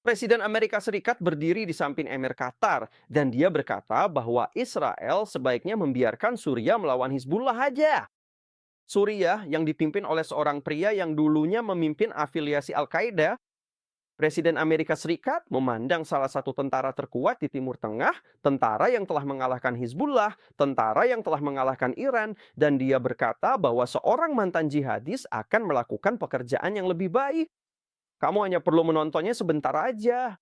Presiden Amerika Serikat berdiri di samping Emir Qatar dan dia berkata bahwa Israel sebaiknya membiarkan Suriah melawan Hizbullah aja. Suriah yang dipimpin oleh seorang pria yang dulunya memimpin afiliasi Al-Qaeda. Presiden Amerika Serikat memandang salah satu tentara terkuat di Timur Tengah, tentara yang telah mengalahkan Hizbullah, tentara yang telah mengalahkan Iran, dan dia berkata bahwa seorang mantan jihadis akan melakukan pekerjaan yang lebih baik. Kamu hanya perlu menontonnya sebentar aja.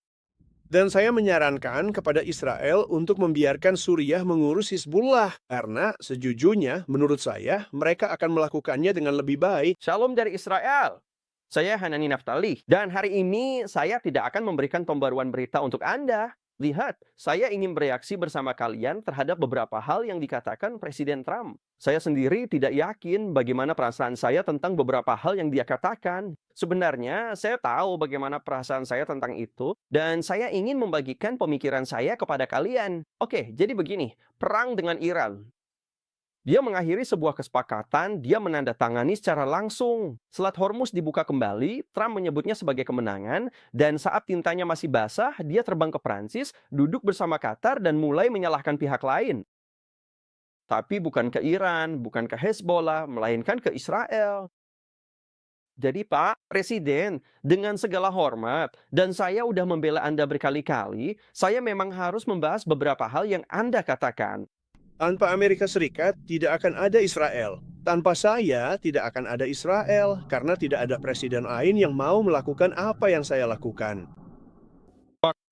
Dan saya menyarankan kepada Israel untuk membiarkan Suriah mengurus Hizbullah, karena sejujurnya, menurut saya, mereka akan melakukannya dengan lebih baik. Shalom dari Israel. Saya Hanani Naftali, dan hari ini saya tidak akan memberikan pembaruan berita untuk Anda. Lihat, saya ingin bereaksi bersama kalian terhadap beberapa hal yang dikatakan Presiden Trump. Saya sendiri tidak yakin bagaimana perasaan saya tentang beberapa hal yang dia katakan. Sebenarnya, saya tahu bagaimana perasaan saya tentang itu, dan saya ingin membagikan pemikiran saya kepada kalian. Oke, jadi begini, perang dengan Iran. Dia mengakhiri sebuah kesepakatan, dia menandatangani secara langsung. Selat Hormuz dibuka kembali, Trump menyebutnya sebagai kemenangan, dan saat tintanya masih basah, dia terbang ke Prancis, duduk bersama Qatar, dan mulai menyalahkan pihak lain. Tapi bukan ke Iran, bukan ke Hezbollah, melainkan ke Israel. Jadi Pak Presiden, dengan segala hormat, dan saya udah membela Anda berkali-kali, saya memang harus membahas beberapa hal yang Anda katakan. Tanpa Amerika Serikat, tidak akan ada Israel. Tanpa saya, tidak akan ada Israel, karena tidak ada presiden lain yang mau melakukan apa yang saya lakukan.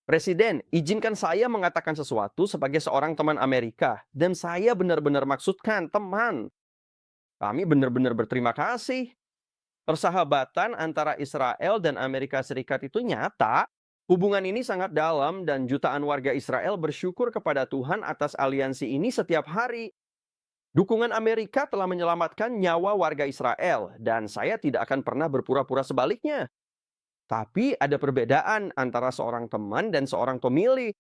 Presiden, izinkan saya mengatakan sesuatu sebagai seorang teman Amerika. Dan saya benar-benar maksudkan teman. Kami benar-benar berterima kasih. Persahabatan antara Israel dan Amerika Serikat itu nyata. Hubungan ini sangat dalam dan jutaan warga Israel bersyukur kepada Tuhan atas aliansi ini setiap hari. Dukungan Amerika telah menyelamatkan nyawa warga Israel dan saya tidak akan pernah berpura-pura sebaliknya. Tapi ada perbedaan antara seorang teman dan seorang pemilih.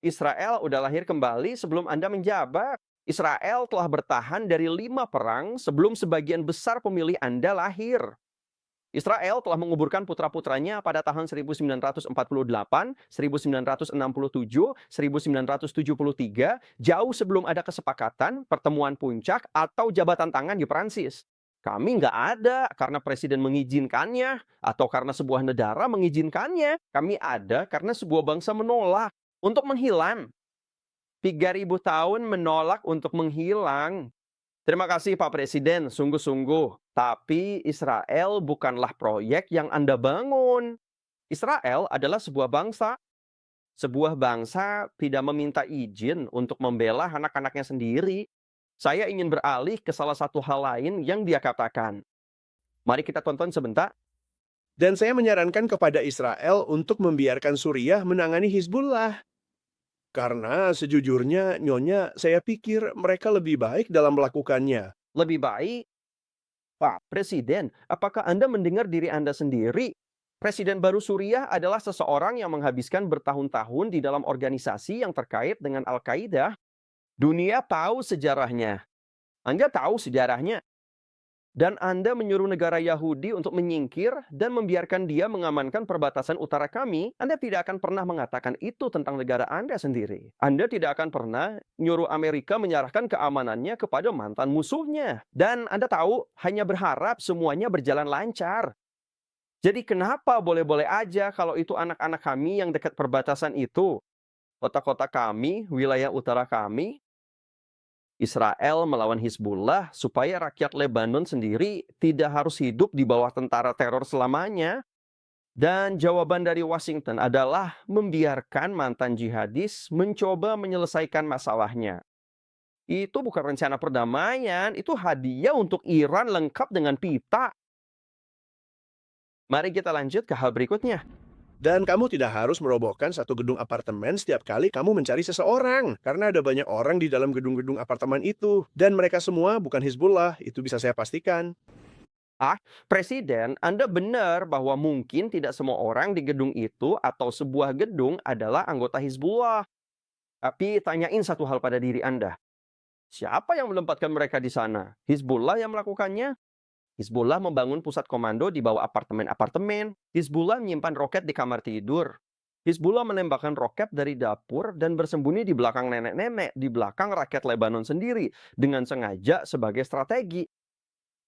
Israel udah lahir kembali sebelum Anda menjabat. Israel telah bertahan dari 5 perang sebelum sebagian besar pemilih Anda lahir. Israel telah menguburkan putra-putranya pada tahun 1948, 1967, 1973, jauh sebelum ada kesepakatan, pertemuan puncak, atau jabatan tangan di Prancis. Kami nggak ada karena presiden mengizinkannya, atau karena sebuah negara mengizinkannya. Kami ada karena sebuah bangsa menolak untuk menghilang. 3.000 tahun menolak untuk menghilang. Terima kasih Pak Presiden, sungguh-sungguh. Tapi Israel bukanlah proyek yang Anda bangun. Israel adalah sebuah bangsa. Sebuah bangsa tidak meminta izin untuk membela anak-anaknya sendiri. Saya ingin beralih ke salah satu hal lain yang dia katakan. Mari kita tonton sebentar. Dan saya menyarankan kepada Israel untuk membiarkan Suriah menangani Hizbullah. Karena sejujurnya, Nyonya, saya pikir mereka lebih baik dalam melakukannya. Lebih baik, Pak Presiden, apakah Anda mendengar diri Anda sendiri? Presiden baru Suriah adalah seseorang yang menghabiskan bertahun-tahun di dalam organisasi yang terkait dengan Al-Qaeda. Dunia tahu sejarahnya. Anda tahu sejarahnya. Dan Anda menyuruh negara Yahudi untuk menyingkir dan membiarkan dia mengamankan perbatasan utara kami, Anda tidak akan pernah mengatakan itu tentang negara Anda sendiri. Anda tidak akan pernah nyuruh Amerika menyerahkan keamanannya kepada mantan musuhnya. Dan Anda tahu, hanya berharap semuanya berjalan lancar. Jadi kenapa boleh-boleh aja kalau itu anak-anak kami yang dekat perbatasan itu? Kota-kota kami, wilayah utara kami, Israel melawan Hizbullah supaya rakyat Lebanon sendiri tidak harus hidup di bawah tentara teror selamanya. Dan jawaban dari Washington adalah membiarkan mantan jihadis mencoba menyelesaikan masalahnya. Itu bukan rencana perdamaian, itu hadiah untuk Iran lengkap dengan pita. Mari kita lanjut ke hal berikutnya. Dan kamu tidak harus merobohkan satu gedung apartemen setiap kali kamu mencari seseorang. Karena ada banyak orang di dalam gedung-gedung apartemen itu. Dan mereka semua bukan Hizbullah, itu bisa saya pastikan. Presiden, Anda benar bahwa mungkin tidak semua orang di gedung itu atau sebuah gedung adalah anggota Hizbullah. Tapi tanyain satu hal pada diri Anda. Siapa yang menempatkan mereka di sana? Hizbullah yang melakukannya? Hizbullah membangun pusat komando di bawah apartemen-apartemen. Hizbullah menyimpan roket di kamar tidur. Hizbullah menembakkan roket dari dapur dan bersembunyi di belakang nenek-nenek, di belakang rakyat Lebanon sendiri, dengan sengaja sebagai strategi.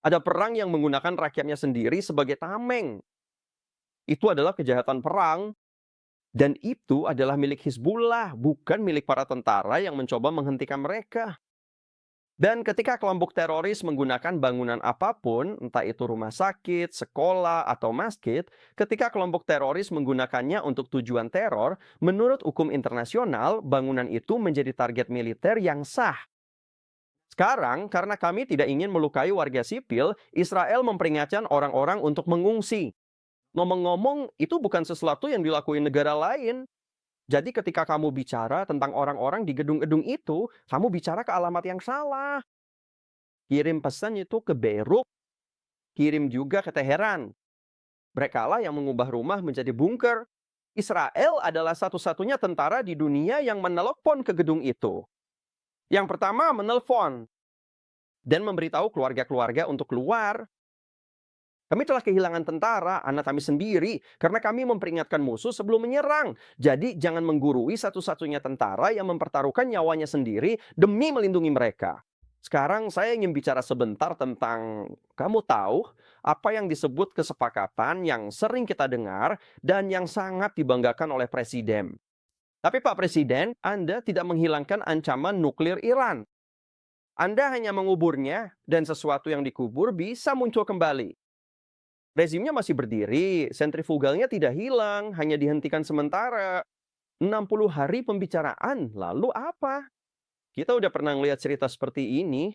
Ada perang yang menggunakan rakyatnya sendiri sebagai tameng. Itu adalah kejahatan perang. Dan itu adalah milik Hizbullah, bukan milik para tentara yang mencoba menghentikan mereka. Dan ketika kelompok teroris menggunakan bangunan apapun, entah itu rumah sakit, sekolah, atau masjid, ketika kelompok teroris menggunakannya untuk tujuan teror, menurut hukum internasional, bangunan itu menjadi target militer yang sah. Sekarang, karena kami tidak ingin melukai warga sipil, Israel memperingatkan orang-orang untuk mengungsi. Ngomong-ngomong, itu bukan sesuatu yang dilakuin negara lain. Jadi ketika kamu bicara tentang orang-orang di gedung-gedung itu, kamu bicara ke alamat yang salah. Kirim pesan itu ke Beirut, kirim juga ke Teheran. Merekalah yang mengubah rumah menjadi bunker. Israel adalah satu-satunya tentara di dunia yang menelpon ke gedung itu. Yang pertama menelpon dan memberitahu keluarga-keluarga untuk keluar. Kami telah kehilangan tentara, anak kami sendiri, karena kami memperingatkan musuh sebelum menyerang. Jadi jangan menggurui satu-satunya tentara yang mempertaruhkan nyawanya sendiri demi melindungi mereka. Sekarang saya ingin bicara sebentar tentang, kamu tahu, apa yang disebut kesepakatan yang sering kita dengar dan yang sangat dibanggakan oleh Presiden. Tapi Pak Presiden, Anda tidak menghilangkan ancaman nuklir Iran. Anda hanya menguburnya dan sesuatu yang dikubur bisa muncul kembali. Rezimnya masih berdiri, sentrifugalnya tidak hilang, hanya dihentikan sementara. 60 hari pembicaraan, lalu apa? Kita udah pernah ngelihat cerita seperti ini.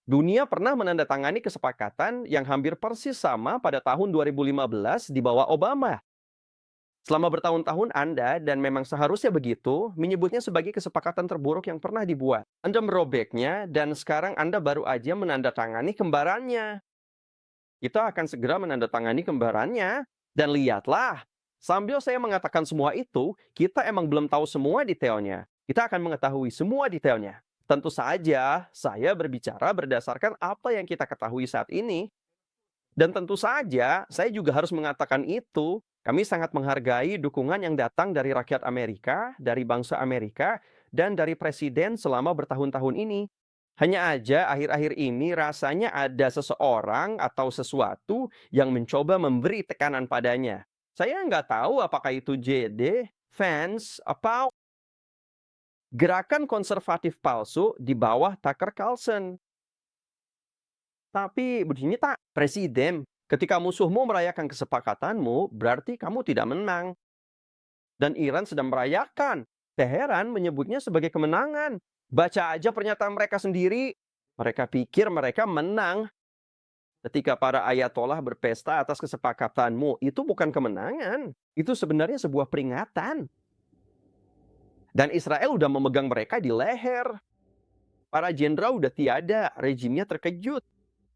Dunia pernah menandatangani kesepakatan yang hampir persis sama pada tahun 2015 di bawah Obama. Selama bertahun-tahun Anda, dan memang seharusnya begitu, menyebutnya sebagai kesepakatan terburuk yang pernah dibuat. Anda merobeknya, dan sekarang Anda baru aja menandatangani kembarannya. Kita akan segera menandatangani kembarannya. Dan lihatlah, sambil saya mengatakan semua itu, kita emang belum tahu semua detailnya. Kita akan mengetahui semua detailnya. Tentu saja, saya berbicara berdasarkan apa yang kita ketahui saat ini. Dan tentu saja, saya juga harus mengatakan itu. Kami sangat menghargai dukungan yang datang dari rakyat Amerika, dari bangsa Amerika, dan dari Presiden selama bertahun-tahun ini. Hanya aja akhir-akhir ini rasanya ada seseorang atau sesuatu yang mencoba memberi tekanan padanya. Saya nggak tahu apakah itu JD, fans, apa gerakan konservatif palsu di bawah Tucker Carlson. Tapi begini tak, Presiden, ketika musuhmu merayakan kesepakatanmu, berarti kamu tidak menang. Dan Iran sedang merayakan. Teheran menyebutnya sebagai kemenangan. Baca aja pernyataan mereka sendiri. Mereka pikir mereka menang. Ketika para ayatollah berpesta atas kesepakatanmu, itu bukan kemenangan. Itu sebenarnya sebuah peringatan. Dan Israel udah memegang mereka di leher. Para jenderal udah tiada, rejimnya terkejut.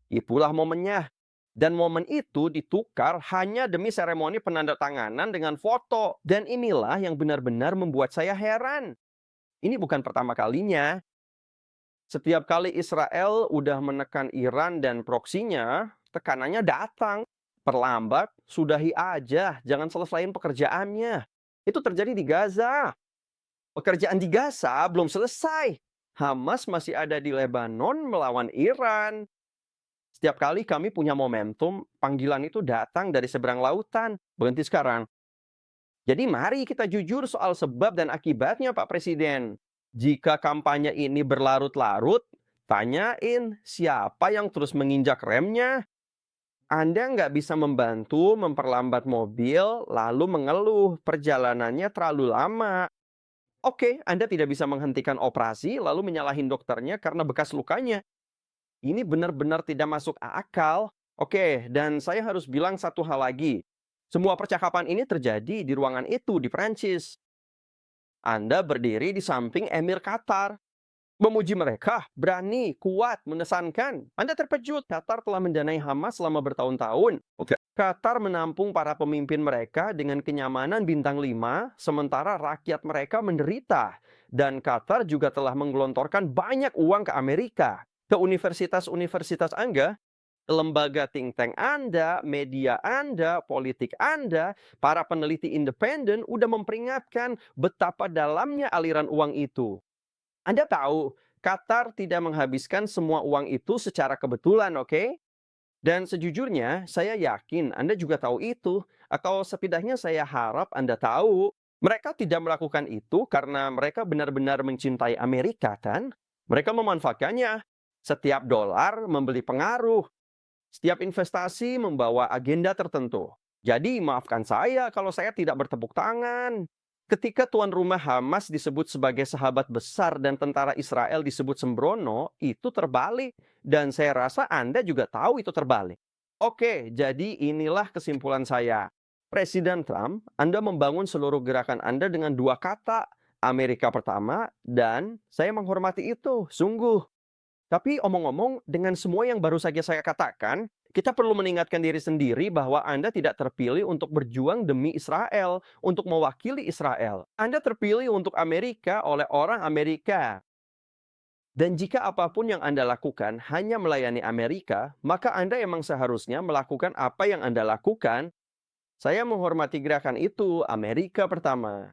Itulah momennya. Dan momen itu ditukar hanya demi seremoni penandatanganan dengan foto. Dan inilah yang benar-benar membuat saya heran. Ini bukan pertama kalinya. Setiap kali Israel udah menekan Iran dan proksinya, tekanannya datang. Perlambat, sudahi aja, jangan selesaiin pekerjaannya. Itu terjadi di Gaza. Pekerjaan di Gaza belum selesai. Hamas masih ada di Lebanon melawan Iran. Setiap kali kami punya momentum, panggilan itu datang dari seberang lautan. Berhenti sekarang. Jadi mari kita jujur soal sebab dan akibatnya, Pak Presiden. Jika kampanye ini berlarut-larut, tanyain siapa yang terus menginjak remnya. Anda nggak bisa membantu memperlambat mobil, lalu mengeluh perjalanannya terlalu lama. Oke, Anda tidak bisa menghentikan operasi, lalu menyalahin dokternya karena bekas lukanya. Ini benar-benar tidak masuk akal. Oke, dan saya harus bilang satu hal lagi. Semua percakapan ini terjadi di ruangan itu di Prancis. Anda berdiri di samping Emir Qatar. Memuji mereka, berani, kuat, mengesankan. Anda terkejut, Qatar telah mendanai Hamas selama bertahun-tahun. Qatar menampung para pemimpin mereka dengan kenyamanan bintang 5, sementara rakyat mereka menderita. Dan Qatar juga telah menggelontorkan banyak uang ke Amerika, ke universitas-universitas Anda. lembaga think tank Anda, media Anda, politik Anda, para peneliti independen udah memperingatkan betapa dalamnya aliran uang itu. Anda tahu, Qatar tidak menghabiskan semua uang itu secara kebetulan, oke? Dan sejujurnya, saya yakin Anda juga tahu itu, atau setidaknya saya harap Anda tahu. Mereka tidak melakukan itu karena mereka benar-benar mencintai Amerika, kan? Mereka memanfaatkannya. Setiap dolar membeli pengaruh, setiap investasi membawa agenda tertentu. Jadi, maafkan saya kalau saya tidak bertepuk tangan. Ketika tuan rumah Hamas disebut sebagai sahabat besar dan tentara Israel disebut sembrono, itu terbalik. Dan saya rasa Anda juga tahu itu terbalik. Oke, jadi inilah kesimpulan saya. Presiden Trump, Anda membangun seluruh gerakan Anda dengan dua kata, Amerika pertama, dan saya menghormati itu, sungguh. Tapi omong-omong, dengan semua yang baru saja saya katakan, kita perlu mengingatkan diri sendiri bahwa Anda tidak terpilih untuk berjuang demi Israel, untuk mewakili Israel. Anda terpilih untuk Amerika oleh orang Amerika. Dan jika apapun yang Anda lakukan hanya melayani Amerika, maka Anda emang seharusnya melakukan apa yang Anda lakukan. Saya menghormati gerakan itu, Amerika pertama.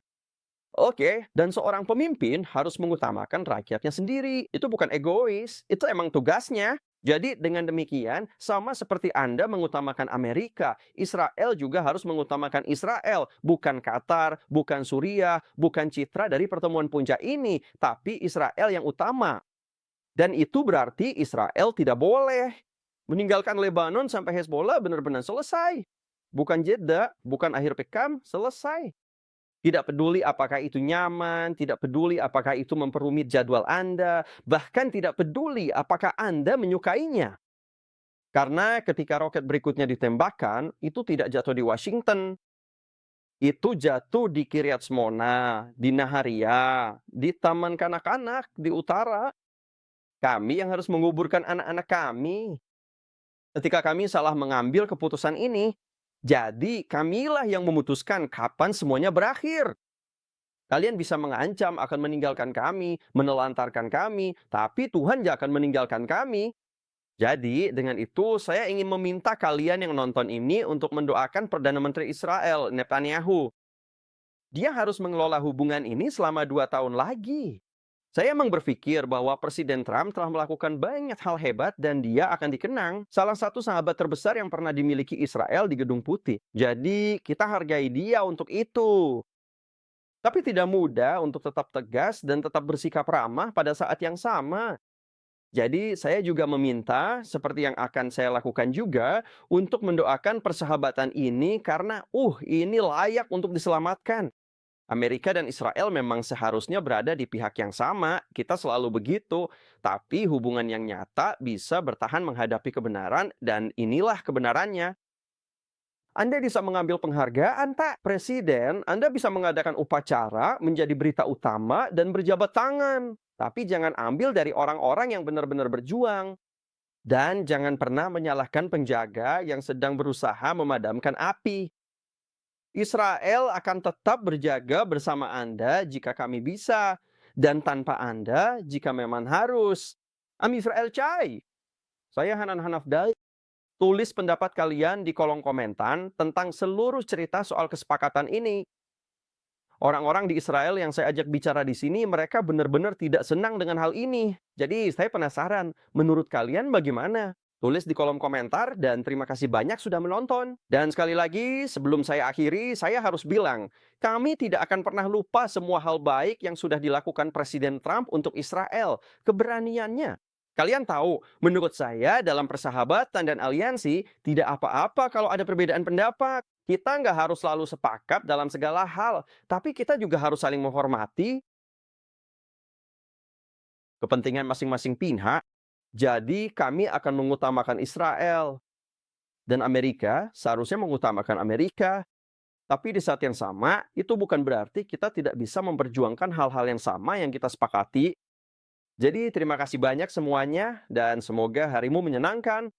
Oke, dan seorang pemimpin harus mengutamakan rakyatnya sendiri. Itu bukan egois, itu emang tugasnya. Jadi dengan demikian, sama seperti Anda mengutamakan Amerika, Israel juga harus mengutamakan Israel. Bukan Qatar, bukan Suriah, bukan citra dari pertemuan puncak ini, tapi Israel yang utama. Dan itu berarti Israel tidak boleh meninggalkan Lebanon sampai Hezbollah benar-benar selesai. Bukan jeda, bukan akhir pekam, selesai. Tidak peduli apakah itu nyaman, tidak peduli apakah itu memperumit jadwal Anda, bahkan tidak peduli apakah Anda menyukainya. Karena ketika roket berikutnya ditembakkan, itu tidak jatuh di Washington. Itu jatuh di Kiryat Shmona, di Naharia, di Taman Kanak-kanak, di utara. Kami yang harus menguburkan anak-anak kami. Ketika kami salah mengambil keputusan ini, jadi kamilah yang memutuskan kapan semuanya berakhir. Kalian bisa mengancam akan meninggalkan kami, menelantarkan kami, tapi Tuhan tidak akan meninggalkan kami. Jadi dengan itu saya ingin meminta kalian yang nonton ini untuk mendoakan Perdana Menteri Israel, Netanyahu. Dia harus mengelola hubungan ini selama 2 tahun lagi. Saya emang berpikir bahwa Presiden Trump telah melakukan banyak hal hebat dan dia akan dikenang salah satu sahabat terbesar yang pernah dimiliki Israel di Gedung Putih. Jadi kita hargai dia untuk itu. Tapi tidak mudah untuk tetap tegas dan tetap bersikap ramah pada saat yang sama. Jadi saya juga meminta, seperti yang akan saya lakukan juga, untuk mendoakan persahabatan ini karena ini layak untuk diselamatkan. Amerika dan Israel memang seharusnya berada di pihak yang sama, kita selalu begitu. Tapi hubungan yang nyata bisa bertahan menghadapi kebenaran dan inilah kebenarannya. Anda bisa mengambil penghargaan, tak? Presiden, Anda bisa mengadakan upacara, menjadi berita utama, dan berjabat tangan. Tapi jangan ambil dari orang-orang yang benar-benar berjuang. Dan jangan pernah menyalahkan penjaga yang sedang berusaha memadamkan api. Israel akan tetap berjaga bersama Anda jika kami bisa, dan tanpa Anda jika memang harus. Am Israel Chai. Saya Hanan Hanafdai. Tulis pendapat kalian di kolom komentar tentang seluruh cerita soal kesepakatan ini. Orang-orang di Israel yang saya ajak bicara di sini, mereka benar-benar tidak senang dengan hal ini. Jadi saya penasaran, menurut kalian bagaimana? Tulis di kolom komentar dan terima kasih banyak sudah menonton. Dan sekali lagi, sebelum saya akhiri, saya harus bilang, kami tidak akan pernah lupa semua hal baik yang sudah dilakukan Presiden Trump untuk Israel. Keberaniannya. Kalian tahu, menurut saya dalam persahabatan dan aliansi, tidak apa-apa kalau ada perbedaan pendapat. Kita nggak harus selalu sepakat dalam segala hal, tapi kita juga harus saling menghormati kepentingan masing-masing pihak. Jadi kami akan mengutamakan Israel. Dan Amerika seharusnya mengutamakan Amerika. Tapi di saat yang sama, itu bukan berarti kita tidak bisa memperjuangkan hal-hal yang sama yang kita sepakati. Jadi terima kasih banyak semuanya dan semoga harimu menyenangkan.